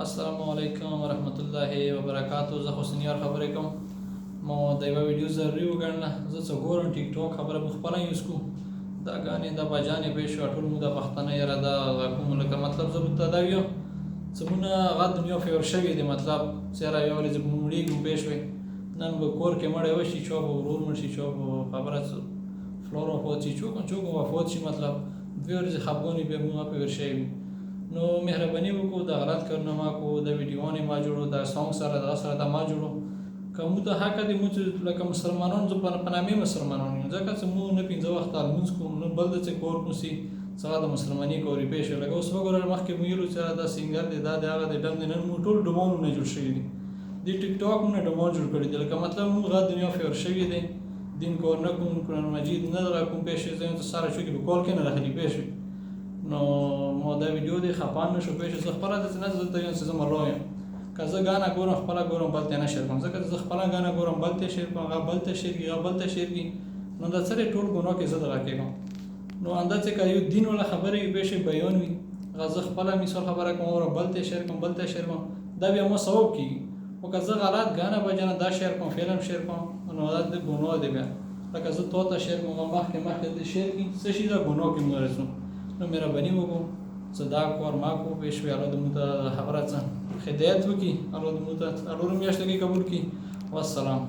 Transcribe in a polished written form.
السلام علیکم ورحمت الله وبرکاتو. زه خو سنیار خبرې کوم. مو د یوه ویډیو ضروري وګڼله. زه څه ګورم ټیک ټاک خبره مو خپله یوز کوو. دا ګانې دا بجانې پېښ شوه ټول مو د پښتانه یاره دا کوم لکه مطلب زه به ته دا ویم څهمونه هغه دنیا فیور شوې دی مطلب څېره یو ولې زه به مړېږو پېښ شوې نن به کور کې مړی وشي چا به ورور مړ شي چا به خبره فلور وفات شي څوک وفات شي مطلب دوې ورځې خفګان وي بیا موږ فیور شوي وي. نو مهرباني وکړو د غلط کارونه ما کو د ویډیوانې ما جوړو د سانګ سره دغه سره دا ما جوړو که موږ ته حق دی موږ لکه مسلمانان زه په نامې مسلمانان یم ځکه چې موږ نه پنځه وخته لمونځ کوو نه بل د څه کور کوسي څنګه د مسلمانۍ کورې پېښ شوه لکه اوس وګوره مخکې مو ویلو چې دا سینګر دی دا د هغه د ډم دی نن موږ ټول ډمانونه جوړ شوي دي دې ټیک ټاک مونه ډمان جوړ کړي دي لکه مطلب موږ هغه دنیا فیور شوي دی دین کور نه کوم قرآن مجید نه دغه کوم پېښ شوي زه یم ته ساره شو کې به کال کې نه راغلي پېښ وي نو ما دا ویډیو دی خفان نشو پېښ زه خپله داسې نه زه ته یم چې زه مرلا یم که زه ګانه ګورم خپله ګورم بل ته نه شیر کوم ځکه زه خپله ګانه ګورم بل ته شیر کوم هغه بل ته شیر کړي هغه بل ته شیر کړي نو دا څه دی ټول ګناه کې زه دغه کېږم نو همداسې که یو دین والا خبرې وي پېښې بیان وي هغه زه خپله مثال خبره کوم اور بل ته شیر کوم بل ته شیر کوم دا بیا ما ثواب کېږي خو که زه غلط ګانه بجانه دا شیر کوم فلم شیر کوم نو دا د ګناه دی بیا لکه زه تا ته شیر کوم مخکې دې شیر کړي څه شي دا ګناه کې موږ رسو نو مهرباني وکړو څه دا کار ما کو پېښ وي الله دې موږ ته خبره څه هدایت وکړي الله دې موږ ته څلورو میاشتو کې قبول کړي والسلام.